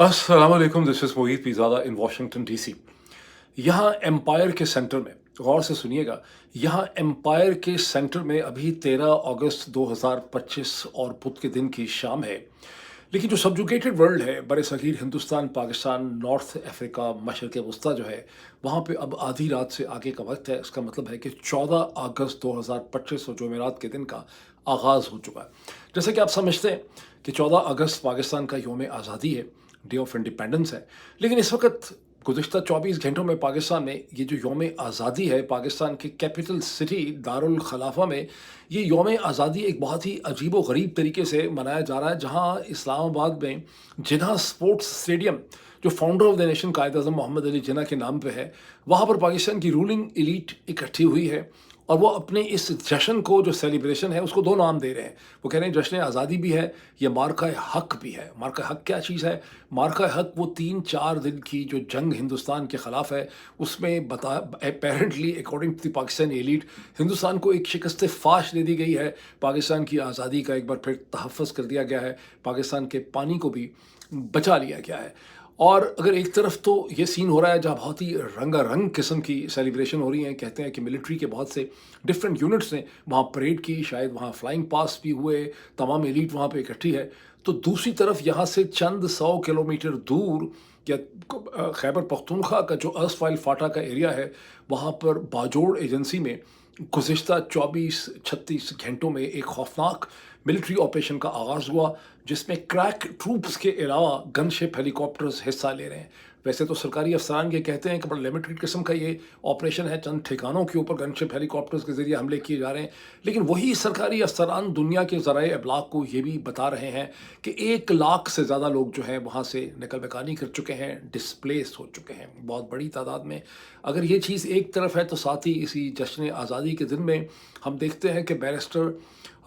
अस्सलाम वालेकुम, this is Mohit Pirzada in Washington DC. यहाँ एम्पायर के सेंटर में, गौर से सुनिएगा, यहाँ एम्पायर के सेंटर में अभी 13 अगस्त 2025 और बुध के दिन की शाम है। लेकिन जो सबजुगेटेड वर्ल्ड है, बरसगीर हिंदुस्तान, पाकिस्तान, नॉर्थ अफ्रीका, मशरक़ वस्ती जो है, वहाँ पे अब आधी रात से आगे का वक्त है। इसका मतलब है कि 14 अगस्त 2025 और जुमेरात के दिन का आगाज़ हो चुका है। जैसे कि आप समझते हैं कि 14 अगस्त पाकिस्तान का यौम आज़ादी है, डे ऑफ इंडिपेंडेंस है। लेकिन इस वक्त गुज़िश्ता 24 घंटों में पाकिस्तान में ये जो यौम आज़ादी है, पाकिस्तान की कैपिटल सिटी दारुल खलाफा में ये यौम आज़ादी एक बहुत ही अजीब व गरीब तरीके से मनाया जा रहा है, जहाँ इस्लामाबाद में जिन्ना स्पोर्ट्स स्टेडियम, जो फाउंडर ऑफ द नेशन कायद अज़म मोहम्मद अली जिन्ना के नाम पे है, वहाँ पर पाकिस्तान की रूलिंग एलीट इकट्ठी हुई है। और वो अपने इस जश्न को, जो सेलिब्रेशन है, उसको दो नाम दे रहे हैं। वो कह रहे हैं जश्न आज़ादी भी है, ये मार्का हक भी है। मार्का हक क्या चीज़ है? मार्का हक वो 3-4 दिन की जो जंग हिंदुस्तान के ख़िलाफ़ है, उसमें बता apparently according to the Pakistani elite, Hindustan को एक शिकस्त फाश दे दी गई है। पाकिस्तान की आज़ादी का एक बार फिर तहफ़्फ़ुज़ कर दिया गया है, पाकिस्तान के पानी को भी बचा लिया गया है। और अगर एक तरफ तो ये सीन हो रहा है जहाँ बहुत ही रंगारंग किस्म की सेलिब्रेशन हो रही हैं, कहते हैं कि मिलिट्री के बहुत से डिफरेंट यूनिट्स ने वहाँ परेड की, शायद वहाँ फ्लाइंग पास भी हुए, तमाम एलीट वहाँ पे इकट्ठी है। तो दूसरी तरफ यहाँ से चंद 100 किलोमीटर दूर या खैबर पख्तूनख्वा का जो अर्सवाइल फाटा का एरिया है, वहाँ पर बाजोड़ एजेंसी में गुज़िश्ता 24-36 घंटों में एक खौफनाक मिलिट्री ऑपरेशन का आगाज़ हुआ, जिसमें क्रैक ट्रूप्स के अलावा गनशिप हेलीकॉप्टर्स हिस्सा ले रहे हैं। वैसे तो सरकारी अफसरान ये कहते हैं कि बड़ा लिमिटेड किस्म का ये ऑपरेशन है, चंद ठिकानों के ऊपर गनशिप हेलीकॉप्टर्स के ज़रिए हमले किए जा रहे हैं। लेकिन वही सरकारी अफसरान दुनिया के ज़राए अबलाग को ये भी बता रहे हैं कि 1 लाख से ज़्यादा लोग जो हैं वहाँ से निकल बेकानी कर चुके हैं, डिस्प्लेस हो चुके हैं बहुत बड़ी तादाद में। अगर ये चीज़ एक तरफ है, तो साथ ही इसी जश्न आज़ादी के दिन में हम देखते हैं कि बैरिस्टर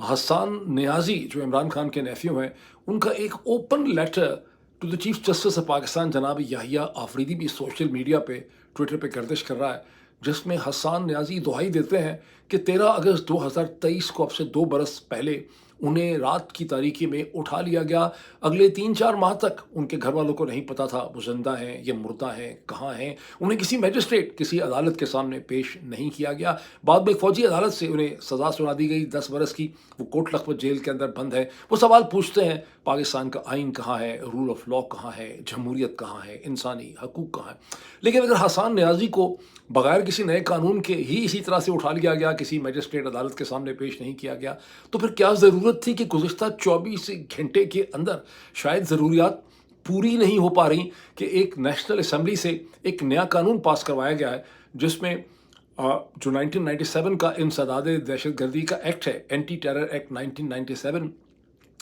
हसन नियाज़ी, जो इमरान खान के नेफ्यू हैं, उनका एक open letter to the chief justice of Pakistan जनाब याहिया आफरीदी भी सोशल मीडिया पे, ट्विटर पे गर्दिश कर रहा है, जिसमें हसन नियाज़ी दुहाई देते हैं कि 13 अगस्त 2023 को, अब से 2 बरस पहले, उन्हें रात की तारीकी में उठा लिया गया। अगले 3-4 माह तक उनके घर वालों को नहीं पता था वो जिंदा हैं या मुर्दा हैं, कहाँ हैं। उन्हें किसी मैजिस्ट्रेट, किसी अदालत के सामने पेश नहीं किया गया। बाद में एक फ़ौजी अदालत से उन्हें सज़ा सुना दी गई 10 बरस की। वो कोट लखपत जेल के अंदर बंद है। वो सवाल पूछते हैं, पाकिस्तान का आइन कहाँ है, रूल ऑफ लॉ कहाँ है, जमहूरियत कहाँ है, इंसानी हकूक़ कहाँ है। लेकिन अगर हसन नियाज़ी को बगैर किसी नए कानून के ही इसी तरह से उठा लिया गया, किसी मैजिस्ट्रेट अदालत के सामने पेश नहीं किया गया, तो फिर क्या ज़रूरत थी कि गुज़िश्ता 24 घंटे के अंदर शायद ज़रूरियात पूरी नहीं हो पा रही कि एक नेशनल असम्बली से एक नया कानून पास करवाया गया है, जिसमें जो 1997 का इंसदाद दहशतगर्दी का एक्ट है, एंटी टेरर एक्ट 1997,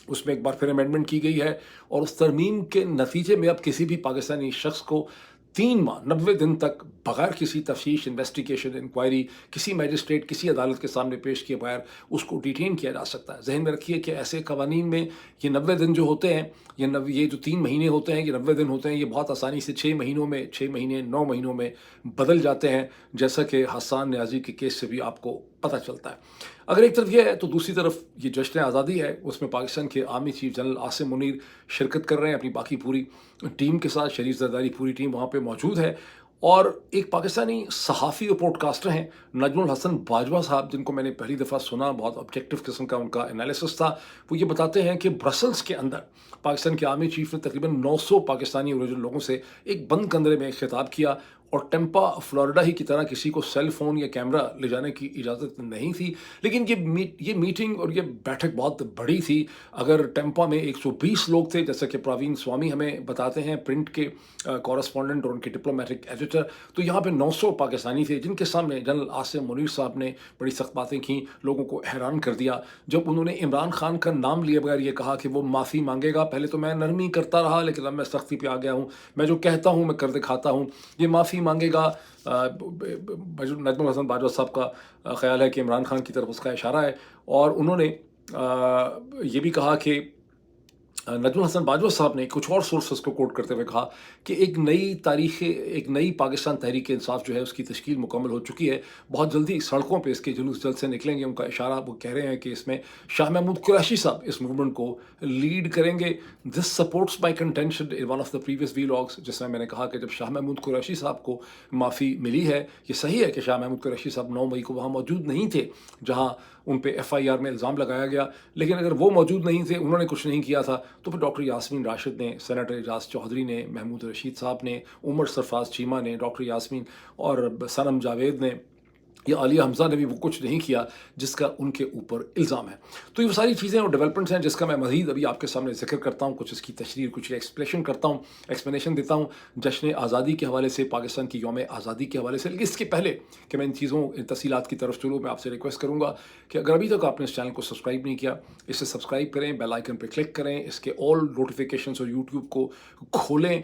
उसमें एक बार फिर अमेंडमेंट की गई है। और उस तरमीम के नतीजे में अब किसी भी पाकिस्तानी शख्स को 3 माह 90 दिन तक बगैर किसी तफ्तीश, इन्वेस्टिगेशन, इंक्वायरी, किसी मैजिस्ट्रेट, किसी अदालत के सामने पेश किए बगैर उसको डिटेन किया जा सकता है। जहन में रखिए कि ऐसे कवानीन में ये 90 दिन जो होते हैं, ये जो 3 महीने होते हैं, ये 90 दिन होते हैं, ये बहुत आसानी से 6 महीनों में, 6 महीने 9 महीनों में बदल जाते हैं, जैसा कि हसन नियाज़ी के केस से भी आपको पता चलता है। अगर एक तरफ ये है, तो दूसरी तरफ ये जश्न आज़ादी है, उसमें पाकिस्तान के army chief general Asim Munir शिरकत कर रहे हैं अपनी बाकी पूरी टीम के साथ। शरीफ जरदारी पूरी टीम वहाँ पे मौजूद है। और एक पाकिस्तानी सहाफ़ी और पॉडकास्टर हैं नजमुल हसन बाजवा साहब, जिनको मैंने पहली दफ़ा सुना, बहुत ऑब्जेक्टिव किस्म का उनका एनालिसिस था। वो ये बताते हैं कि ब्रसल्स के अंदर पाकिस्तान के आर्मी चीफ ने तकरीबन 900 पाकिस्तानी ओरिजिनल लोगों से एक बंद कमरे में खिताब किया, और टेम्पा फ्लोरिडा ही की तरह किसी को सेल फ़ोन या कैमरा ले जाने की इजाज़त नहीं थी। लेकिन ये मीटिंग और ये बैठक बहुत बड़ी थी। अगर टेम्पा में 120 लोग थे, जैसा कि प्रवीण स्वामी हमें बताते हैं, प्रिंट के कॉरेस्पॉन्डेंट और उनके डिप्लोमेटिक एडिटर, तो यहाँ पे 900 पाकिस्तानी थे, जिनके सामने जनरल आसिम मुनीर साहब ने बड़ी सख्त बातें की, लोगों को हैरान कर दिया। जब उन्होंने इमरान खान का नाम लिए बगैर ये कहा कि वो माफ़ी मांगेगा, पहले तो मैं नरमी करता रहा, लेकिन अब मैं सख्ती पे आ गया हूँ, मैं जो कहता हूँ मैं कर दिखाता हूँ, ये माफ़ी मांगेगा। नजमुल हसन बाजवा साहब का ख्याल है कि इमरान खान की तरफ उसका इशारा है। और उन्होंने ये भी कहा कि नजमुल हसन बाजवा साहब ने कुछ और सोर्सेस को कोट करते हुए कहा कि एक नई पाकिस्तान तहरीक इंसाफ जो है उसकी तश्कील मुकम्मल हो चुकी है, बहुत जल्दी सड़कों पे इसके जुलूस जल्द से निकलेंगे। उनका इशारा, वो कह रहे हैं कि इसमें शाह महमूद कुरैशी साहब इस मूवमेंट को लीड करेंगे। This supports my contention in one of the previous vlogs, जिसमें मैंने कहा कि जब शाह महमूद कुरैशी साहब को माफ़ी मिली है, ये सही है कि शाह महमूद कुरैशी साहब 9 मई को वहाँ मौजूद नहीं थे जहाँ उन पे FIR में इल्ज़ाम लगाया गया, लेकिन अगर वो मौजूद नहीं थे, उन्होंने कुछ नहीं किया था, तो फिर डॉक्टर यास्मीन राशिद ने, सेनेटर एजाज चौधरी ने, महमूद रशीद साहब ने, उमर सरफराज चीमा ने, डॉक्टर यास्मीन और सनम जावेद ने या आलिया हमजा ने भी वो कुछ नहीं किया जिसका उनके ऊपर इल्ज़ाम है। तो ये वो सारी चीज़ें और डेवलपमेंट्स हैं जिसका मैं मज़ीद अभी आपके सामने जिक्र करता हूँ, कुछ इसकी तशरीह, कुछ एक्सप्लेशन करता हूँ, एक्सप्लेनेशन देता हूँ जश्न आज़ादी के हवाले से, पाकिस्तान की यौम आज़ादी के हवाले से। लेकिन इसके पहले कि मैं इन चीज़ों, इन तफसीलात की तरफ चलूँ, मैं आपसे रिक्वेस्ट करूँगा कि अगर अभी तक आपने इस चैनल को सब्सक्राइब नहीं किया, इसे सब्सक्राइब करें, बेल आइकन पर क्लिक करें, इसके ऑल नोटिफिकेशंस और यूट्यूब को खोलें।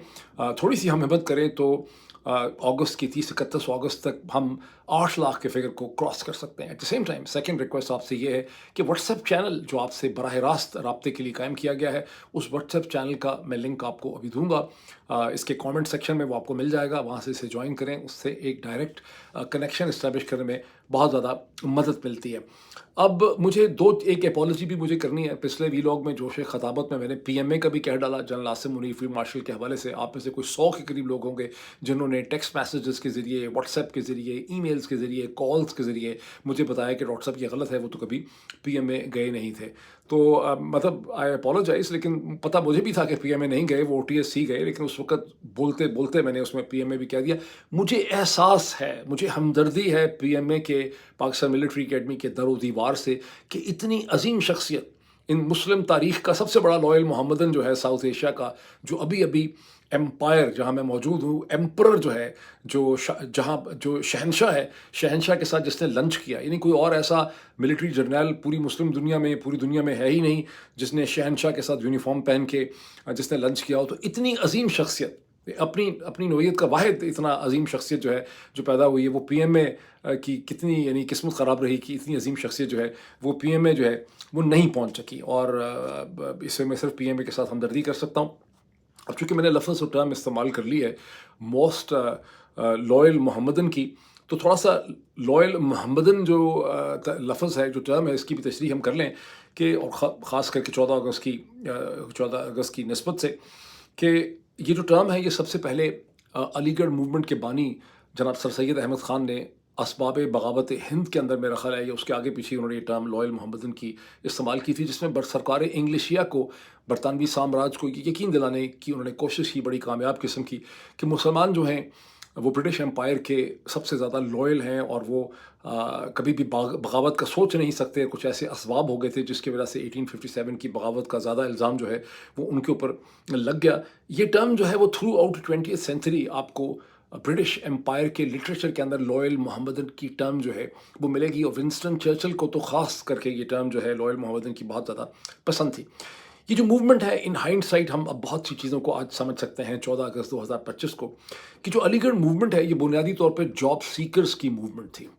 थोड़ी सी हम हिम्मत करें तो अगस्त की 30-31 अगस्त तक हम 8 लाख के फिगर को क्रॉस कर सकते हैं। At the same time second request आपसे ये है कि व्हाट्सएप चैनल जो आपसे बराह रास्त राब्ते के लिए कायम किया गया है, उस व्हाट्सएप चैनल का मैं लिंक आपको अभी दूंगा, इसके कमेंट सेक्शन में वो आपको मिल जाएगा, वहाँ से इसे ज्वाइन करें। उससे एक डायरेक्ट कनेक्शन इस्टेब्लिश करने में बहुत ज़्यादा मदद मिलती है। अब मुझे एक एपॉलॉजी भी मुझे करनी है। पिछले वीलॉग में जोश खताबत में मैंने PMA का भी कह डाला, general Asim Munir field marshal के हवाले से। आप में से कुछ 100 के करीब लोग होंगे जिन्होंने टेक्स्ट मैसेजेस के ज़रिए, व्हाट्सएप के ज़रिए, ईमेल्स के ज़रिए, कॉल्स के ज़रिए मुझे बताया कि डॉक्टर साहब ये गलत है, वो तो कभी PMA गए नहीं थे। तो मतलब आई अपोलोजाइज़, लेकिन पता मुझे भी था कि PMA नहीं गए, वो OTSC गए, लेकिन उस वक्त बोलते बोलते मैंने उसमें PMA भी कह दिया। मुझे एहसास है, मुझे हमदर्दी है PMA के, पाकिस्तान मिलिट्री अकेडमी के दरो दीवार से, कि इतनी अजीम शख्सियत, इन मुस्लिम तारीख़ का सबसे बड़ा लॉयल मोहम्मदन जो है साउथ एशिया का, जो अभी अभी एम्पायर जहाँ मैं मौजूद हूँ, एम्परर जो है, जो शहनशाह है, शहनशाह के साथ जिसने लंच किया, यानी कोई और ऐसा मिलिट्री जर्नल पूरी मुस्लिम दुनिया में, पूरी दुनिया में है ही नहीं जिसने शहनशाह के साथ यूनिफॉर्म पहन के जिसने लंच किया हो। तो इतनी अजीम शख्सियत, अपनी नोयत का वाहिद इतना अजीम शख्सियत जो है जो पैदा हुई है, वो PMA की कितनी यानी किस्मत ख़राब रही कि इतनी अजीम शख्सियत जो है वो PMA जो है वो नहीं पहुंच सकी। और इससे मैं सिर्फ PMA के साथ हमदर्दी कर सकता हूँ। अब चूँकि मैंने लफ्ज़ और टर्म इस्तेमाल कर ली है मोस्ट लॉयल मोहम्मदन की, तो थोड़ा सा लॉयल मोहम्मदन जो लफ्ज़ है, जो टर्म है, इसकी भी तशरीह हम कर लें कि, और ख़ास करके 14 अगस्त की निस्बत से, कि ये जो टर्म है ये सबसे पहले अलीगढ़ मूवमेंट के बानी जनाब सर सैयद अहमद ख़ान ने असबाब बगावत हिंद के अंदर, मेरा ख्याल है, या उसके आगे पीछे उन्होंने ये टर्म लॉयल मोहम्मदन की इस्तेमाल की थी, जिसमें सरकार इंग्लिशिया को, बरतानवी साम्राज्य को यकीन दिलाने की उन्होंने कोशिश की, बड़ी कामयाब किस्म की, कि मुसलमान जो हैं वो ब्रिटिश एम्पायर के सबसे ज़्यादा लॉयल हैं और वो कभी भी बगावत का सोच नहीं सकते। कुछ ऐसे असबाब हो गए थे जिसकी वजह से 1857 की बगावत का ज़्यादा इल्ज़ाम जो है वो उनके ऊपर लग गया। ये टर्म जो है वो थ्रू आउट 20th सेंचुरी आपको ब्रिटिश एम्पायर के लिटरेचर के अंदर लॉयल मोहम्मदन की टर्म जो है वो मिलेगी। और विंस्टन चर्चिल को तो ख़ास करके ये टर्म जो है लॉयल मोहम्मदन की बहुत ज़्यादा पसंद थी। ये जो मूवमेंट है, इन हाइंडसाइट हम अब बहुत सी चीज़ों को आज समझ सकते हैं 14 अगस्त 2025 को, कि जो अलीगढ़ मूवमेंट है ये बुनियादी तौर पे जॉब सीकर्स की मूवमेंट थी।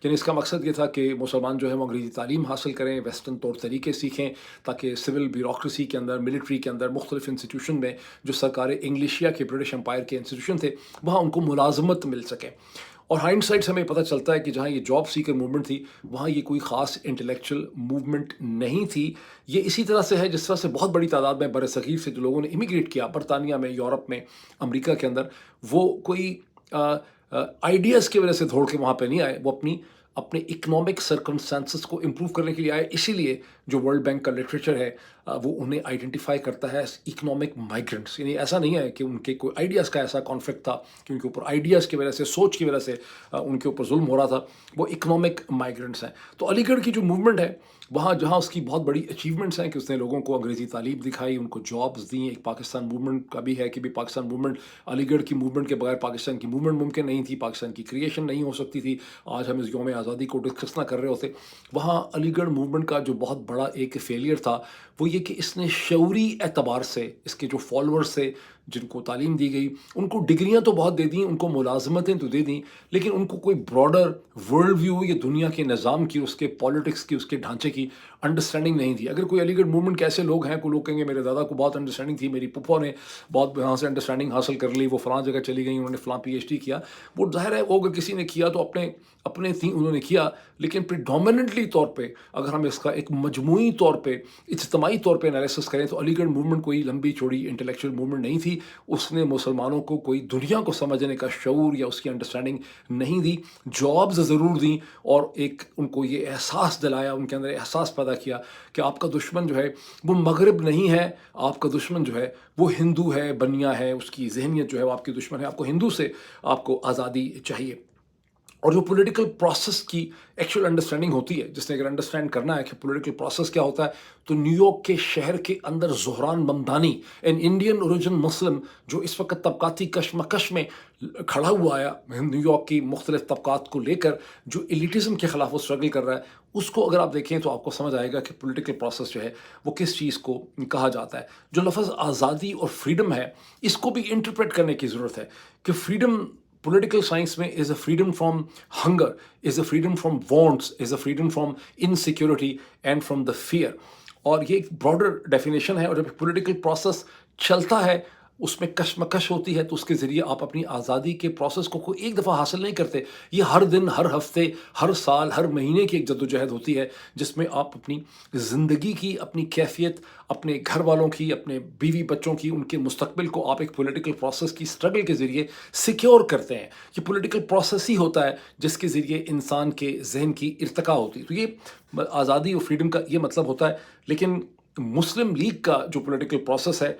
यानी इसका मकसद ये था कि मुसलमान जो है वो अंग्रेज़ी तालीम हासिल करें, वेस्टर्न तौर तरीके सीखें, ताकि सिविल ब्यूरोक्रेसी के अंदर, मिलिट्री के अंदर, मुख्तलिफ इंस्टीट्यूशन में जो सरकार इंग्लिशिया के, ब्रिटिश एम्पायर के इंस्टीट्यूशन थे, वहाँ उनको मुलाजमत मिल सके। और हाइंडसाइट से हमें पता चलता है कि जहाँ ये जॉब सीकर मूवमेंट थी, वहाँ ये कोई ख़ास इंटेलेक्चुअल मूवमेंट नहीं थी। ये इसी तरह से है जिस तरह से बहुत बड़ी तादाद में बरसगीर से जो लोगों ने इमिग्रेट किया बरतानिया में, यूरोप में, अमेरिका के अंदर, वो कोई आइडियाज़ की वजह से दौड़ के वहाँ पे नहीं आए, वो अपने इकोनॉमिक सर्कमस्टेंसेस को इम्प्रूव करने के लिए आए। इसीलिए जो वर्ल्ड बैंक का लिटरेचर है वो उन्हें आइडेंटिफाई करता है एज इकोनॉमिक माइग्रेंट्स। यानी ऐसा नहीं है कि उनके कोई आइडियाज़ का ऐसा कॉन्फ्लिक्ट था कि उनके ऊपर आइडियाज़ की वजह से, सोच की वजह से उनके ऊपर जुल्म हो रहा था, वो इकोनॉमिक माइग्रेंट्स हैं। तो अलीगढ़ की जो मूवमेंट है, वहाँ जहाँ उसकी बहुत बड़ी अचीवमेंट्स हैं कि उसने लोगों को अंग्रेज़ी तालीम दिखाई, उनको जॉब्स दी। एक पाकिस्तान मूवमेंट का भी है कि भी पाकिस्तान मूवमेंट, अलीगढ़ की मूवमेंट के बगैर पाकिस्तान की मूवमेंट मुमकिन नहीं थी, पाकिस्तान की क्रिएशन नहीं हो सकती थी। आज हम इस यौम आज़ादी को डिस्कस ना कर रहे होते। वहाँ अलीगढ़ मूवमेंट का जो बहुत बड़ा बड़ा एक फेलियर था वो ये कि इसने शऊरी एतबार से इसके जो फॉलोअर्स थे, जिनको तालीम दी गई, उनको डिग्रियां तो बहुत दे दी, उनको मुलाजमतें तो दे दी, लेकिन उनको कोई ब्रॉडर वर्ल्ड व्यू या दुनिया के निज़ाम की, उसके पॉलिटिक्स की, उसके ढांचे की अंडरस्टैंडिंग नहीं थी। अगर कोई अलीगढ़ मूवमेंट के ऐसे लोग हैं, कोई लोग कहेंगे मेरे दादा को बहुत अंडरस्टैंडिंग थी, मेरी पुप्पो ने बहुत यहाँ से अंडरस्टैंडिंग हासिल कर ली, वो फलां जगह चली गई, उन्होंने फलां PhD किया, वो ज़ाहिर है वो अगर किसी ने किया तो अपने अपने थी उन्होंने किया, लेकिन प्रिडोमिनेंटली तौर पे अगर हम इसका एक मजमूई तौर पे, इज्तमाही तौर पे एनालिसिस करें तो अलीगढ़ मूवमेंट कोई लंबी चौड़ी इंटेलेक्चुअल मूवमेंट नहीं थी। उसने मुसलमानों को कोई दुनिया को समझने का शऊर या उसकी अंडरस्टैंडिंग नहीं दी। जॉब्स ज़रूर दी और एक उनको ये एहसास दिलाया, उनके अंदर एहसास पैदा किया कि आपका दुश्मन जो है वो मगरब नहीं है, आपका दुश्मन जो है वो हिंदू है, बनिया है, उसकी जहनीत जो है वो आपकी दुश्मन है, आपको हिंदू से आपको आज़ादी चाहिए। और जो पॉलिटिकल प्रोसेस की एक्चुअल अंडरस्टैंडिंग होती है, जिसने अगर अंडरस्टैंड करना है कि पॉलिटिकल प्रोसेस क्या होता है, तो न्यूयॉर्क के शहर के अंदर Zohran Mamdani, an Indian origin Muslim, जो इस वक्त तबकाती कशमकश में खड़ा हुआ आया न्यूयॉर्क की मुख्तलिफ तबकात को लेकर, जो एलिटिज़म के ख़िलाफ़ वो स्ट्रगल कर रहा है, उसको अगर आप देखें तो आपको समझ आएगा कि पॉलिटिकल प्रोसेस जो है वो किस चीज़ को कहा जाता है। जो लफ्ज़ आज़ादी और फ्रीडम है, इसको भी इंटरप्रेट करने की ज़रूरत है कि फ्रीडम political science में is a freedom from hunger, is a freedom from wants, is a freedom from insecurity and from the fear। और ये एक ब्रॉडर डेफिनेशन है। और जब पॉलिटिकल प्रोसेस चलता है, उसमें कशमकश होती है, तो उसके ज़रिए आप अपनी आज़ादी के प्रोसेस को कोई एक दफ़ा हासिल नहीं करते। ये हर दिन, हर हफ्ते, हर साल, हर महीने की एक जद्दोजहद होती है, जिसमें आप अपनी ज़िंदगी की, अपनी कैफियत, अपने घर वालों की, अपने बीवी बच्चों की, उनके मुस्तकबिल को आप एक पॉलिटिकल प्रोसेस की स्ट्रगल के ज़रिए सिक्योर करते हैं। ये पॉलिटिकल प्रोसेस ही होता है जिसके ज़रिए इंसान के जहन की इर्तिका होती है। तो ये आज़ादी और फ्रीडम का ये मतलब होता है। लेकिन मुस्लिम लीग का जो पॉलिटिकल प्रोसेस है,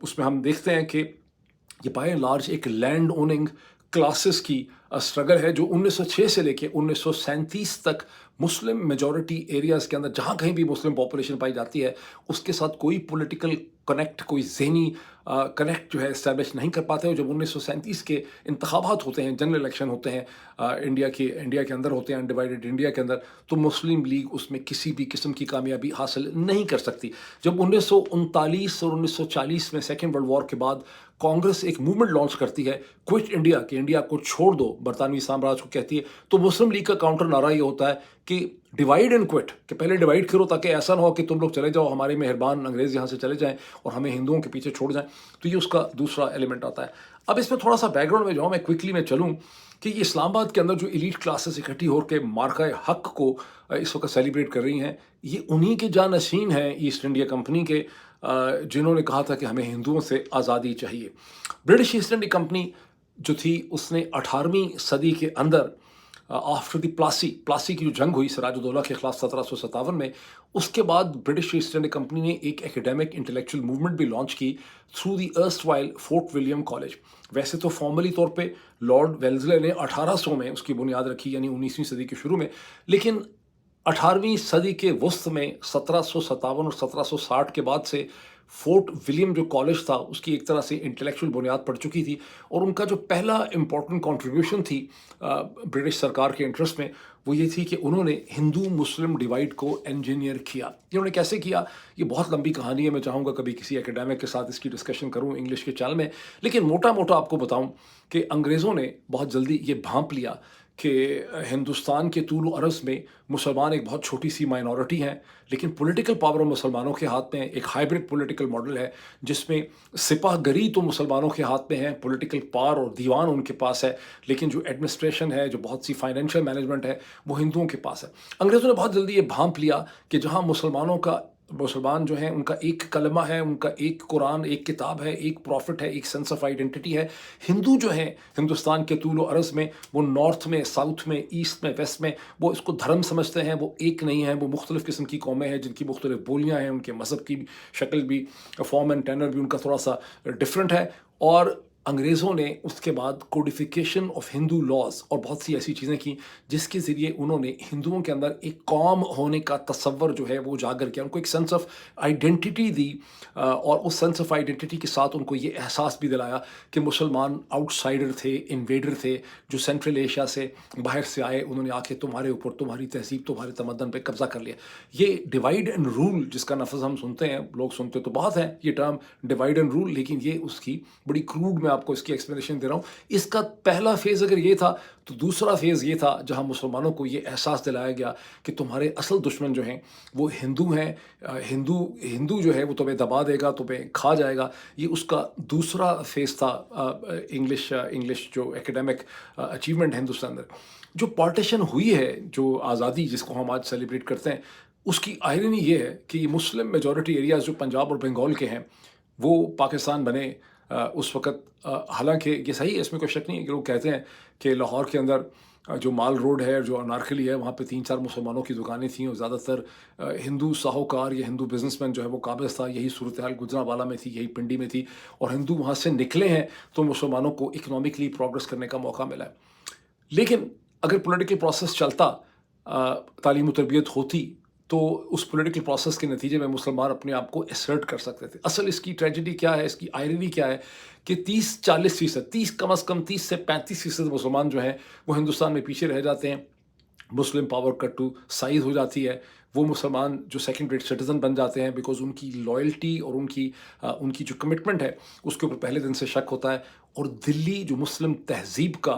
उसमें हम देखते हैं कि ये बाय एंड लार्ज एक लैंड ओनिंग क्लासेस की स्ट्रगल है, जो 1906 से लेके 1937 तक मुस्लिम मेजॉरिटी एरियाज़ के अंदर जहाँ कहीं भी मुस्लिम पॉपुलेशन पाई जाती है, उसके साथ कोई पॉलिटिकल कनेक्ट, कोई ज़हनी कनेक्ट जो है इस्टेब्लिश नहीं कर पाते हैं। जब 1937 के इंतखाबात होते हैं, जनरल इलेक्शन होते हैं, इंडिया के अंदर होते हैं, अनडिवाइडेड इंडिया के अंदर, तो मुस्लिम लीग उसमें किसी भी किस्म की कामयाबी हासिल नहीं कर सकती। जब 1939 और 1940 में सेकेंड वर्ल्ड वॉर के बाद कांग्रेस एक मूवमेंट लॉन्च करती है, क्विट इंडिया, कि इंडिया को छोड़ दो, बरतानवी साम्राज्य को कहती है, तो मुस्लिम लीग का काउंटर नारा ये होता है कि डिवाइड एंड क्विट, कि पहले डिवाइड करो ताकि ऐसा ना हो कि तुम लोग चले जाओ, हमारे मेहरबान अंग्रेज़ यहाँ से चले जाएं और हमें हिंदुओं के पीछे छोड़ जाएं। तो ये उसका दूसरा एलिमेंट आता है। अब इसमें थोड़ा सा बैकग्राउंड में जाऊँ, मैं क्विकली में चलूँ कि ये इस्लामाबाद के अंदर जो एलीट क्लासेस इकट्ठी होकर मार्का हक को इस वक्त सेलिब्रेट कर रही हैं, ये उन्हीं के जानशीन हैं ईस्ट इंडिया कंपनी के, जिन्होंने कहा था कि हमें हिंदुओं से आज़ादी चाहिए। ब्रिटिश ईस्ट इंडिया कंपनी जो थी, उसने 18वीं सदी के अंदर आफ्टर द प्लासी की जो जंग हुई सिराजुद्दौला के खिलाफ 1757 में, उसके बाद ब्रिटिश ईस्ट इंडिया कंपनी ने एक एकेडमिक इंटेलेक्चुअल मूवमेंट भी लॉन्च की through the erstwhile fort William college. वैसे तो फॉर्मली तौर पे लॉर्ड वेल्सले ने 1800 में उसकी बुनियाद रखी, यानी 19वीं सदी के शुरू में, लेकिन 18वीं सदी के वस्त में 1757 और 1760 के बाद से फोर्ट विलियम जो कॉलेज था, उसकी एक तरह से इंटेलेक्चुअल बुनियाद पड़ चुकी थी। और उनका जो पहला इम्पोर्टेंट कंट्रीब्यूशन थी ब्रिटिश सरकार के इंटरेस्ट में, वो ये थी कि उन्होंने हिंदू मुस्लिम डिवाइड को इंजीनियर किया। ये उन्होंने कैसे किया, ये बहुत लंबी कहानी है, मैं चाहूँगा कभी किसी एकेडमिक के साथ इसकी डिस्कशन करूँ इंग्लिश के चैनल में। लेकिन मोटा मोटा आपको बताऊँ कि अंग्रेज़ों ने बहुत जल्दी ये भांप लिया कि हिंदुस्तान के तूल अरज़ में मुसलमान एक बहुत छोटी सी माइनॉरिटी हैं, लेकिन पॉलिटिकल पावर मुसलमानों के हाथ में एक हाइब्रिड पॉलिटिकल मॉडल है, जिसमें सिपाहगरी तो मुसलमानों के हाथ में है, पॉलिटिकल पावर और दीवान उनके पास है, लेकिन जो एडमिनिस्ट्रेशन है, जो बहुत सी फाइनेंशियल मैनेजमेंट है, वो हिंदुओं के पास है। अंग्रेज़ों ने बहुत जल्दी ये भांप लिया कि जहाँ मुसलमान जो हैं उनका एक कलमा है, उनका एक कुरान, एक किताब है, एक प्रॉफिट है, एक सेंस ऑफ आइडेंटिटी है। हिंदू जो हैं हिंदुस्तान के तूल अरज़ में, वो नॉर्थ में, साउथ में, ईस्ट में, वेस्ट में, वो इसको धर्म समझते हैं, वो एक नहीं है, वो मुख्तलिफ़ किस्म की कौमें हैं जिनकी मुख्तलिफ बोलियाँ हैं, उनके मज़हब की शक्ल भी, फॉर्म एंड टैनर भी उनका थोड़ा सा डिफरेंट है। और अंग्रेज़ों ने उसके बाद कोडिफिकेशन ऑफ हिंदू लॉज और बहुत सी ऐसी चीज़ें की जिसके ज़रिए उन्होंने हिंदुओं के अंदर एक कौम होने का तसव्वुर जो है वो उजागर किया, उनको एक सेंस ऑफ आइडेंटिटी दी। और उस सेंस ऑफ आइडेंटिटी के साथ उनको ये एहसास भी दिलाया कि मुसलमान आउटसाइडर थे, इन्वेडर थे, जो सेंट्रल एशिया से बाहर से आए, उन्होंने आके तुम्हारे ऊपर, तुम्हारी तहजीब, तुम्हारे तमद्दन पे कब्जा कर लिया। ये डिवाइड एंड रूल जिसका लफ्ज़ हम सुनते हैं, लोग सुनते तो बहुत है ये टर्म डिवाइड एंड रूल, लेकिन ये उसकी बड़ी क्रूड मैं आपको इसकी एक्सप्लेनेशन दे रहा हूँ। इसका पहला फेज़ अगर ये था, तो दूसरा फेज़ ये था जहाँ मुसलमानों को ये एहसास दिलाया गया कि तुम्हारे असल दुश्मन जो हैं वो हिंदू हैं। हिंदू हिंदू जो है वो तुम्हें दबा देगा, तुम्हें खा जाएगा। ये उसका दूसरा फेज़ था। इंग्लिश जो एकेडमिक अचीवमेंट है हिंदुस्तान में, जो पार्टीशन हुई है, जो आज़ादी जिसको हम आज सेलिब्रेट करते हैं, उसकी आयरनी ये है कि मुस्लिम मेजॉरिटी एरियाज़ जो पंजाब और बंगाल के हैं वो पाकिस्तान बने उस वक़्त। हालाँकि ये सही है, इसमें कोई शक नहीं है कि लोग कहते हैं कि लाहौर के अंदर जो माल रोड है, जो अनारकली है, वहाँ पे 3-4 मुसलमानों की दुकानें थीं और ज़्यादातर हिंदू साहूकार या हिंदू बिज़नेसमैन जो है वो काबिज़ था। यही सूरत हाल गुजरांवाला में थी, यही पिंडी में थी, और हिंदू वहाँ से निकले हैं तो मुसलमानों को इकनॉमिकली प्रोग्रेस करने का मौका मिला है। लेकिन अगर पॉलिटिकल प्रोसेस चलता, तालीम और तरबियत होती, तो उस पॉलिटिकल प्रोसेस के नतीजे में मुसलमान अपने आप को असर्ट कर सकते थे। असल इसकी ट्रेजेडी क्या है, इसकी आयरनी क्या है कि 30-40%, 30 कम से कम 30 से 35% मुसलमान जो हैं वो हिंदुस्तान में पीछे रह जाते हैं। मुस्लिम पावर कट टू साइज़ हो जाती है। वो मुसलमान जो सेकंड रेट सिटीज़न बन जाते हैं बिकॉज़ उनकी लॉयल्टी और उनकी जो कमिटमेंट है उसके ऊपर पहले दिन से शक होता है। और दिल्ली जो मुस्लिम तहज़ीब का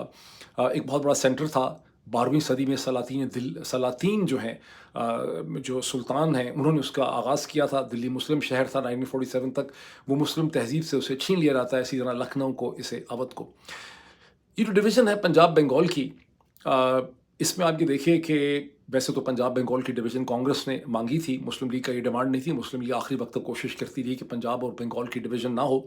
एक बहुत बड़ा सेंटर था, 12वीं सदी में सलातीन जो हैं, जो सुल्तान हैं, उन्होंने उसका आगाज़ किया था। दिल्ली मुस्लिम शहर था 1947 तक। वो मुस्लिम तहज़ीब से उसे छीन लिया जाता है, इसी तरह लखनऊ को, इसे अवध को। ये जो डिवीज़न है पंजाब बंगाल की, इसमें आप ये देखिए कि वैसे तो पंजाब बंगाल की डिवीज़न कांग्रेस ने मांगी थी, मुस्लिम लीग का ये डिमांड नहीं थी। मुस्लिम लीग आखिरी वक्त तक कोशिश करती रही कि पंजाब और बंगाल की डिवीज़न ना हो,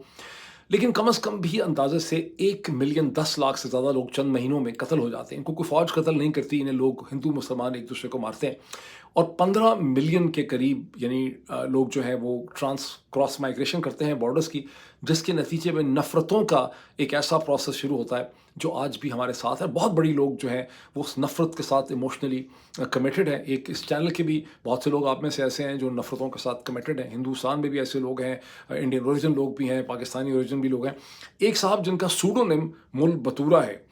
लेकिन कम से कम भी अंदाजे से 1 मिलियन 10 लाख से ज़्यादा लोग चंद महीनों में कत्ल हो जाते हैं। इनको कोई फ़ौज कत्ल नहीं करती, इन्हें लोग, हिंदू मुसलमान एक दूसरे को मारते हैं। और 15 मिलियन के करीब यानी लोग जो हैं वो क्रॉस माइग्रेशन करते हैं बॉर्डर्स की, जिसके नतीजे में नफ़रतों का एक ऐसा प्रोसेस शुरू होता है जो आज भी हमारे साथ है। बहुत बड़ी लोग जो हैं वो उस नफ़रत के साथ इमोशनली कमिटेड हैं। एक इस चैनल के भी बहुत से लोग आप में से ऐसे हैं जो नफ़रतों के साथ कमिटेड हैं। हिंदुस्तान में भी ऐसे लोग हैं, इंडियन ओरिजिन लोग भी हैं, पाकिस्तानी ओरिजिन भी लोग हैं। एक साहब जिनका सूडोनिम मुल बतूरा है,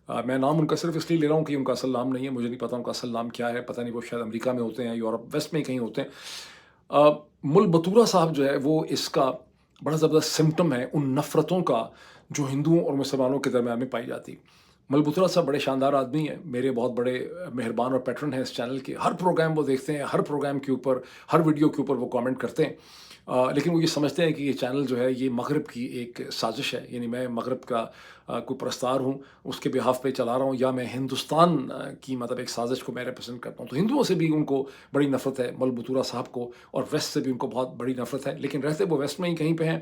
मैं नाम उनका सिर्फ इसलिए ले रहा हूँ कि उनका असल नाम नहीं है, मुझे नहीं पता उनका असल नाम क्या है, पता नहीं, वो शायद अमेरिका में होते हैं, यूरोप वेस्ट में कहीं होते हैं। मुल बतूरा साहब जो है वो इसका बड़ा ज़बरदस्त सिम्टम है उन नफ़रतों का जो हिंदुओं और मुसलमानों के दरमियान में पाई जाती। मुल बतूरा साहब बड़े शानदार आदमी हैं, मेरे बहुत बड़े मेहरबान और पैट्रन हैं इस चैनल के। हर प्रोग्राम वो देखते हैं, हर प्रोग्राम के ऊपर, हर वीडियो के ऊपर वो कमेंट करते हैं। लेकिन वो ये समझते हैं कि ये चैनल जो है ये मगरब की एक साजिश है, यानी मैं मगरब का कोई प्रस्तार हूँ, उसके बिहाफ पे चला रहा हूँ, या मैं हिंदुस्तान की मतलब एक साजिश को मैं रिप्रेजेंट करता हूँ। तो हिंदुओं से भी उनको बड़ी नफ़रत है मुल बतूरा साहब को, और वेस्ट से भी उनको बहुत बड़ी नफ़रत है, लेकिन रहते वो वेस्ट में ही कहीं पे हैं।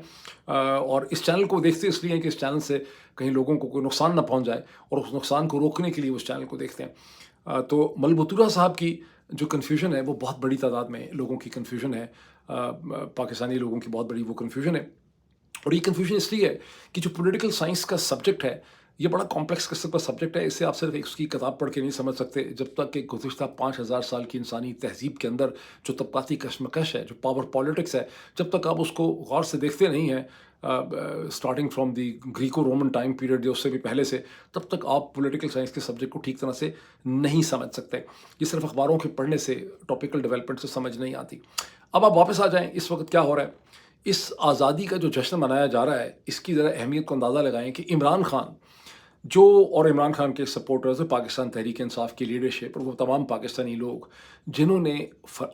और इस चैनल को देखते इसलिए हैं कि इस चैनल से कहीं लोगों को कोई नुकसान ना पहुँच जाए, और उस नुकसान को रोकने के लिए उस चैनल को देखते हैं। तो मुल बतूरा साहब की जो कन्फ्यूजन है वो बहुत बड़ी तादाद में लोगों की कन्फ्यूजन है, पाकिस्तानी लोगों की बहुत बड़ी वो कन्फ्यूजन है। और ये कन्फ्यूजन इसलिए है कि जो पॉलिटिकल साइंस का सब्जेक्ट है ये बड़ा कॉम्प्लेक्स किस्म का सब्जेक्ट है। इसे आप सिर्फ एक उसकी किताब पढ़ के नहीं समझ सकते। जब तक कि गुज़िश्ता 5000 साल की इंसानी तहजीब के अंदर जो तबकाती कशमकश है, जो पावर पॉलिटिक्स है, जब तक आप उसको गौर से देखते नहीं हैं, starting from the Greco Roman time period या उससे भी पहले से, तब तक आप पॉलिटिकल साइंस के सब्जेक्ट को ठीक तरह से नहीं समझ सकते। ये सिर्फ अखबारों के पढ़ने से, टॉपिकल डेवलपमेंट से समझ नहीं आती। अब आप वापस आ जाएं, इस वक्त क्या हो रहा है, इस आज़ादी का जो जश्न मनाया जा रहा है, इसकी ज़रा अहमियत को अंदाज़ा लगाएं कि इमरान खान जो, और इमरान खान के सपोर्टर्स, पाकिस्तान तहरीक इंसाफ की लीडरशिप और वो तमाम पाकिस्तानी लोग जिन्होंने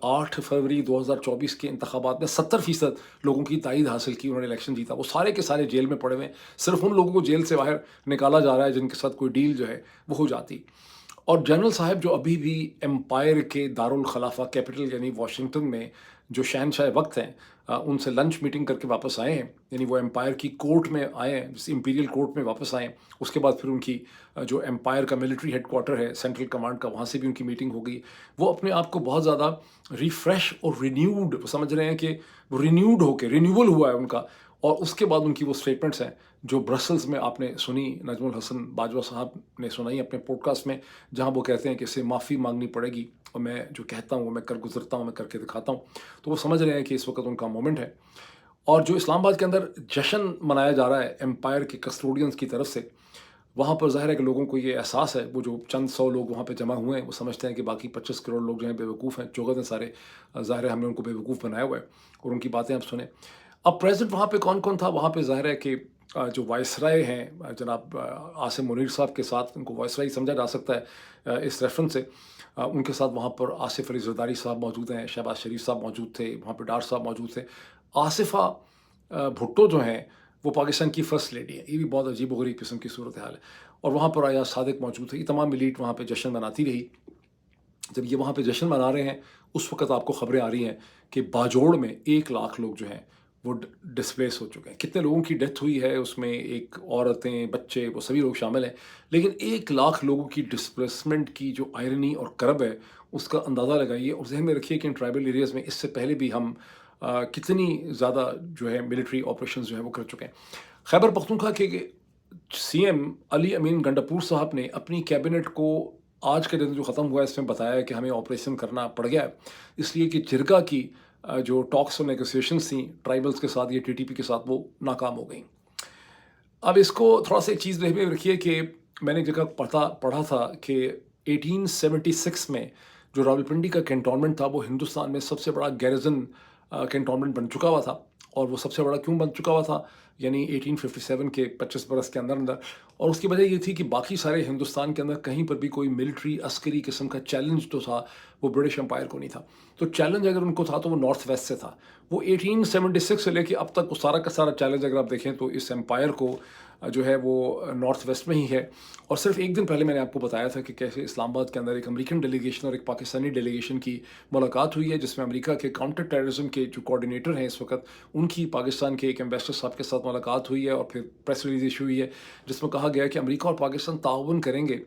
8 फरवरी 2024 के इंतखाबात में 70% लोगों की तायद हासिल की, उन्होंने इलेक्शन जीता, वो सारे के सारे जेल में पड़े हुए हैं। सिर्फ उन लोगों को जेल से बाहर निकाला जा रहा है जिनके साथ कोई डील जो है वो हो जाती। और जनरल साहब जो अभी भी एम्पायर के दारुल खलाफा कैपिटल यानी वाशिंगटन में जो शहनशाह वक्त हैं, उनसे लंच मीटिंग करके वापस आए हैं, यानी वो एम्पायर की कोर्ट में आए हैं, जिस इंपीरियल कोर्ट में वापस आए हैं। उसके बाद फिर उनकी जो एम्पायर का मिलिट्री हेडक्वार्टर है, सेंट्रल कमांड का, वहाँ से भी उनकी मीटिंग हो गई। वो अपने आप को बहुत ज़्यादा रिफ्रेश और रिन्यूड समझ रहे हैं कि वो रिन्यूड होके रिन्यूअल हुआ है उनका। और उसके बाद उनकी वो स्टेटमेंट्स हैं جو برسلز میں آپ نے سنی نجم الحسن باجوہ صاحب نے سنائی اپنے پوڈ کاسٹ میں، جہاں وہ کہتے ہیں کہ اسے معافی مانگنی پڑے گی اور میں جو کہتا ہوں وہ میں کر گزرتا ہوں، میں کر کے دکھاتا ہوں، تو وہ سمجھ رہے ہیں کہ اس وقت ان کا مومنٹ ہے۔ اور جو اسلام آباد کے اندر جشن منایا جا رہا ہے امپائر کے کسٹوڈینز کی طرف سے، وہاں پر ظاہر ہے کہ لوگوں کو یہ احساس ہے، وہ جو چند سو لوگ وہاں پہ جمع ہوئے ہیں وہ سمجھتے ہیں کہ باقی 25 کروڑ لوگ جو ہیں بے وقوف ہیں، چوغت ہیں سارے، ظاہر ہے ہم نے ان کو بے وقوف بنایا ہوا ہے اور ان کی باتیں آپ سنیں۔ اب پریزیڈنٹ وہاں پہ کون کون تھا؟ وہاں پہ ظاہر ہے کہ جو وائسرائے ہیں جناب عاصم منیر صاحب کے ساتھ ان کو وائسرائے سمجھا جا سکتا ہے اس ریفرنس سے، ان کے ساتھ وہاں پر آصف علی زرداری صاحب موجود ہیں، شہباز شریف صاحب موجود تھے، وہاں پہ ڈار صاحب موجود تھے، آصفہ بھٹو جو ہیں وہ پاکستان کی فرسٹ لیڈی ہے، یہ بھی بہت عجیب و غریب قسم کی صورتحال ہے، اور وہاں پر آیا صادق موجود تھے، یہ تمام ایلیٹ وہاں پہ جشن مناتی رہی۔ جب یہ وہاں پہ جشن منا رہے ہیں اس وقت آپ کو خبریں آ رہی ہیں کہ باجوڑ میں 1 لاکھ لوگ جو ہیں وہ ڈسپلیس ہو چکے ہیں۔ کتنے لوگوں کی ڈیتھ ہوئی ہے اس میں، ایک عورتیں، بچے، وہ سبھی لوگ شامل ہیں، لیکن 1 لاکھ لوگوں کی ڈسپلیسمنٹ کی جو آئرنی اور کرب ہے اس کا اندازہ لگائیے، اور ذہن میں رکھیے کہ ان ٹرائبل ایریاز میں اس سے پہلے بھی ہم کتنی زیادہ جو ہے ملٹری آپریشنز جو ہے وہ کر چکے ہیں۔ خیبر پختونخوا کے سی ایم علی امین گنڈاپور صاحب نے اپنی کیبنٹ کو آج کے دن جو ختم ہوا ہے اس میں بتایا ہے کہ ہمیں آپریشن کرنا پڑ گیا ہے، اس لیے کہ جرگا کی جو ٹاکس اور نیگوسیشنز تھیں ٹرائبلز کے ساتھ یا ٹی ٹی پی کے ساتھ وہ ناکام ہو گئیں۔ اب اس کو تھوڑا سا ایک چیز ذہن میں رکھیے کہ میں نے جگہ پڑھا تھا کہ 1876 میں جو راولپنڈی کا کینٹونمنٹ تھا وہ ہندوستان میں سب سے بڑا گیرزن کینٹونمنٹ بن چکا ہوا تھا، اور وہ سب سے بڑا کیوں بن چکا ہوا تھا؟ یعنی 1857 کے 25 برس کے اندر اندر، اور اس کی وجہ یہ تھی کہ باقی سارے ہندوستان کے اندر کہیں پر بھی کوئی ملٹری عسکری قسم کا چیلنج تو تھا وہ برٹش امپائر کو نہیں تھا، تو چیلنج اگر ان کو تھا تو وہ نارتھ ویسٹ سے تھا۔ وہ 1876 سے لے کے اب تک وہ سارا کا سارا چیلنج اگر آپ دیکھیں تو اس امپائر کو جو ہے وہ نارتھ ویسٹ میں ہی ہے۔ اور صرف ایک دن پہلے میں نے آپ کو بتایا تھا کہ کیسے اسلام آباد کے اندر ایک امریکن ڈیلیگیشن اور ایک پاکستانی ڈیلیگیشن کی ملاقات ہوئی ہے، جس میں امریکہ کے کاؤنٹر ٹیررزم کے جو کوآرڈینیٹر ہیں اس وقت، ان کی پاکستان کے ایک ایمبیسڈر صاحب کے ساتھ ملاقات ہوئی ہے، اور پھر پریس ریلیز ایشو ہوئی ہے جس میں کہا گیا کہ امریکہ اور پاکستان تعاون کریں گے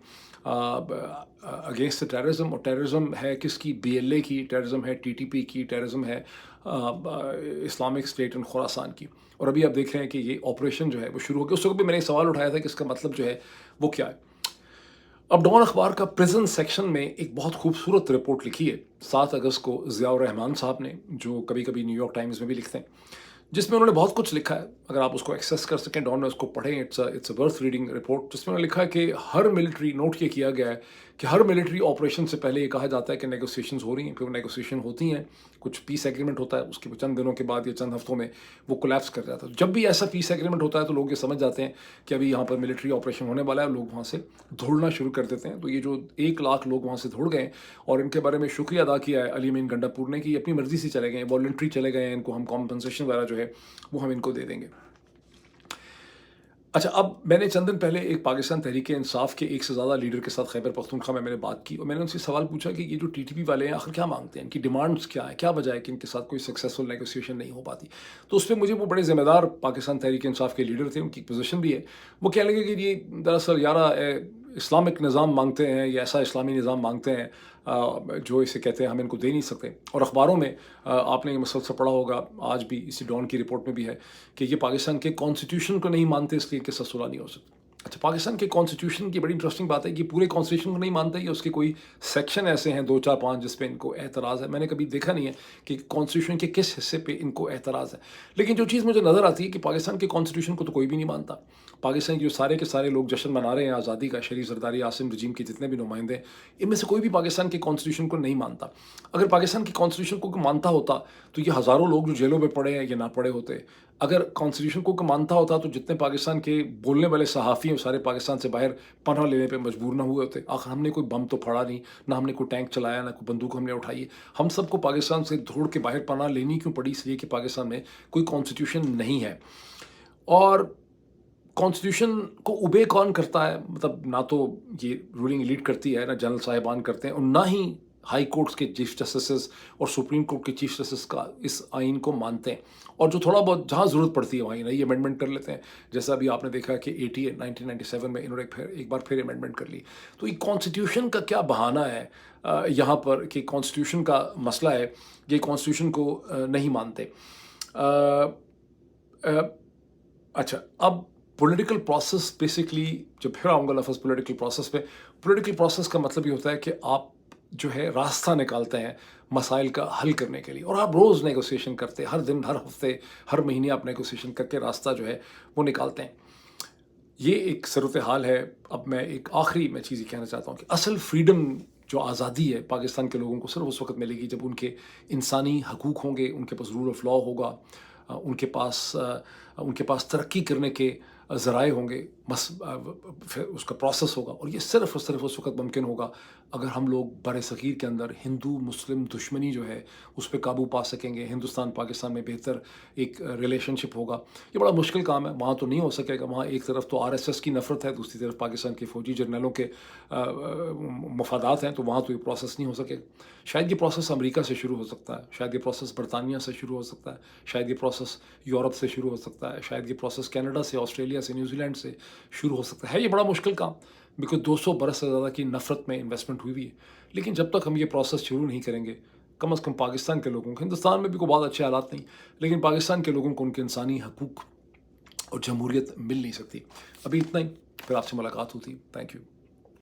اگینسٹ ٹیررزم، اور ٹیررزم ہے کس کی؟ BLA کی، ٹیررزم ہے ٹی ٹی پی کی، ٹیررزم ہے اسلامک اسٹیٹ ان خراسان کی۔ اور ابھی آپ دیکھ رہے ہیں کہ یہ آپریشن جو ہے وہ شروع ہو گیا۔ اس وقت بھی میں نے سوال اٹھایا تھا کہ اس کا مطلب جو ہے وہ کیا ہے۔ اب ڈان اخبار کا پریزن سیکشن میں ایک بہت خوبصورت رپورٹ لکھی ہے 7 اگست کو ضیاء الرحمان صاحب نے، جو کبھی کبھی نیو یارک ٹائمز میں بھی لکھتے ہیں، جس میں انہوں نے بہت کچھ لکھا ہے۔ اگر آپ اس کو ایکسیس کر سکیں ڈان میں اس کو پڑھیں، it's a worth reading report, جس میں انہوں نے لکھا ہے کہ ہر ملٹری، نوٹ یہ کیا گیا ہے کہ ہر ملٹری آپریشن سے پہلے یہ کہا جاتا ہے کہ نیگوسیشنز ہو رہی ہیں، پھر وہ نیگوسیشن ہوتی ہیں، کچھ پیس ایگریمنٹ ہوتا ہے، اس کے چند دنوں کے بعد یا چند ہفتوں میں وہ کولیپس کر جاتا ہے۔ جب بھی ایسا پیس ایگریمنٹ ہوتا ہے تو لوگ یہ سمجھ جاتے ہیں کہ ابھی یہاں پر ملٹری آپریشن ہونے والا ہے، لوگ وہاں سے دھوڑنا شروع کر دیتے ہیں۔ تو یہ جو 1 لاکھ لوگ وہاں سے دھوڑ گئے، اور ان کے بارے میں شکریہ ادا کیا ہے علی امین گنڈاپور نے کہ یہ اپنی مرضی سے چلے گئے، والنٹری چلے گئے ہیں، ان کو ہم کمپنسیشن وغیرہ جو ہے وہ ہم ان کو دے دیں گے۔ اچھا، اب میں نے چند دن پہلے ایک پاکستان تحریک انصاف کے ایک سے زیادہ لیڈر کے ساتھ خیبر پختونخوا میں نے بات کی، اور میں نے ان سے سوال پوچھا کہ یہ جو ٹی ٹی پی والے ہیں آخر کیا مانگتے ہیں، ان کی ڈیمانڈس کیا ہیں، کیا وجہ ہے کہ ان کے ساتھ کوئی سکسیسفل نیگوسیشن نہیں ہو پاتی۔ تو اس پہ مجھے وہ بڑے ذمہ دار پاکستان تحریک انصاف کے لیڈر تھے، ان کی پوزیشن بھی ہے، وہ کہنے لگے کہ یہ دراصل یارہ اسلامک نظام مانگتے ہیں، یا ایسا اسلامی نظام مانگتے ہیں جو اسے کہتے ہیں ہم ان کو دے نہیں سکتے۔ اور اخباروں میں آپ نے یہ مسلسل پڑھا ہوگا، آج بھی اسی ڈان کی رپورٹ میں بھی ہے کہ یہ پاکستان کے کانسٹیٹیوشن کو نہیں مانتے، اس لیے قصہ صلح نہیں ہو سکتا۔ اچھا، پاکستان کے کانسٹیٹیوشن کی بڑی انٹرسٹنگ بات ہے کہ پورے کانسٹیٹیوشن کو نہیں مانتا، یا اس کے کوئی سیکشن ایسے ہیں 2 4 5 جس پہ ان کو اعتراض ہے۔ میں نے کبھی دیکھا نہیں ہے کہ کانسٹیٹیوشن کے کس حصے پہ ان کو اعتراض ہے، لیکن جو چیز مجھے نظر آتی ہے کہ پاکستان کے کانسٹیٹیوشن کو تو کوئی بھی نہیں مانتا۔ پاکستان کے جو سارے کے سارے لوگ جشن منا رہے ہیں آزادی کا، شریف زرداری، عاصم رجیم کے جتنے بھی نمائندے، ان میں سے کوئی بھی پاکستان کے کانسٹیٹیوشن کو نہیں مانتا۔ اگر پاکستان کی کانسٹیٹیوشن کو مانتا ہوتا تو یہ ہزاروں لوگ جو جیلوں میں پڑے ہیں یہ نہ پڑے ہوتے۔ اگر کانسٹیٹیوشن کو مانتا ہوتا تو جتنے پاکستان کے بولنے والے صحافی ہیں سارے پاکستان سے باہر پناہ لینے پہ مجبور نہ ہوئے ہوتے۔ آخر ہم نے کوئی بم تو پھاڑا نہیں، نہ ہم نے کوئی ٹینک چلایا، نہ کوئی بندوق ہم نے اٹھائی ہے۔ ہم سب کو پاکستان سے دھوڑ کے باہر پناہ لینی کیوں پڑی؟ اس لیے کہ پاکستان میں کوئی کانسٹیٹیوشن نہیں ہے۔ اور کانسٹیٹیوشن کو اوبے کون کرتا ہے؟ مطلب نہ تو یہ رولنگ ایلیٹ کرتی ہے، نہ جنرل صاحبان کرتے ہیں، اور نہ ہی ہائی کورٹس کے چیف جسٹسز اور سپریم کورٹ کے چیف جسٹس کا اس آئین کو مانتے ہیں۔ اور جو تھوڑا بہت جہاں ضرورت پڑتی ہے وہیں نئی امینڈمنٹ کر لیتے ہیں، جیسا ابھی آپ نے دیکھا کہ 1997 میں انہوں نے ایک بار پھر امینڈمنٹ کر لی۔ تو یہ کانسٹیٹیوشن کا کیا بہانہ ہے یہاں پر کہ کانسٹیٹیوشن کا مسئلہ ہے، یہ کانسٹیٹیوشن کو نہیں مانتے۔ اچھا، اب पॉलिटिकल प्रोसेस बेसिकली, जब फिर आऊँगा लफ्ज़ पॉलिटिकल प्रोसेस पे, पॉलिटिकल प्रोसेस का मतलब ये होता है कि आप जो है रास्ता निकालते हैं मसाइल का हल करने के लिए, और आप रोज़ नेगोशिएशन करते हैं, हर दिन, हर हफ्ते, हर महीने आप नेगोशिएशन करके रास्ता जो है वो निकालते हैं। ये एक सूरत हाल है। अब मैं एक आखिरी मैं चीज़ ये कहना चाहता हूँ कि असल फ्रीडम, जो आज़ादी है पाकिस्तान के लोगों को, सिर्फ उस वक्त मिलेगी जब उनके इंसानी हकूक़ होंगे, उनके पास रूल ऑफ लॉ होगा, उनके पास तरक्की करने के ज़राए होंगे, फिर उसका प्रोसेस होगा। और ये सिर्फ़ और सिर्फ उस वक़्त मुमकिन होगा अगर हम लोग बर-ए-सग़ीर के अंदर हिंदू मुस्लिम दुश्मनी जो है उस पे काबू पा सकेंगे, हिंदुस्तान पाकिस्तान में बेहतर एक रिलेशनशिप होगा। ये बड़ा मुश्किल काम है, वहाँ तो नहीं हो सकेगा। वहाँ एक तरफ तो आरएसएस की नफ़रत है, दूसरी तरफ पाकिस्तान के फ़ौजी जर्नलों के मफादात हैं, तो वहाँ तो ये प्रोसेस नहीं हो सकेगा। शायद ये प्रोसेस अमेरिका से शुरू हो सकता है, शायद ये प्रोसेस बरतानिया से शुरू हो सकता है, शायद ये प्रोसेस यूरोप से शुरू हो सकता है, शायद ये प्रोसेस कनाडा से, ऑस्ट्रेलिया से, न्यूजीलैंड से शुरू हो सकता है। ये बड़ा मुश्किल काम, बिकॉज़ 200 बरस से ज़्यादा की नफ़रत में इन्वेस्टमेंट हुई है। लेकिन जब तक हम ये प्रोसेस शुरू नहीं करेंगे, कम से कम पाकिस्तान के लोगों को, हिंदुस्तान में भी कोई बहुत अच्छे हालात नहीं, लेकिन पाकिस्तान के लोगों को उनके इंसानी हकूक़ और जमहूरियत मिल नहीं सकती। अभी इतना ही, फिर आपसे मुलाकात होती। Thank you.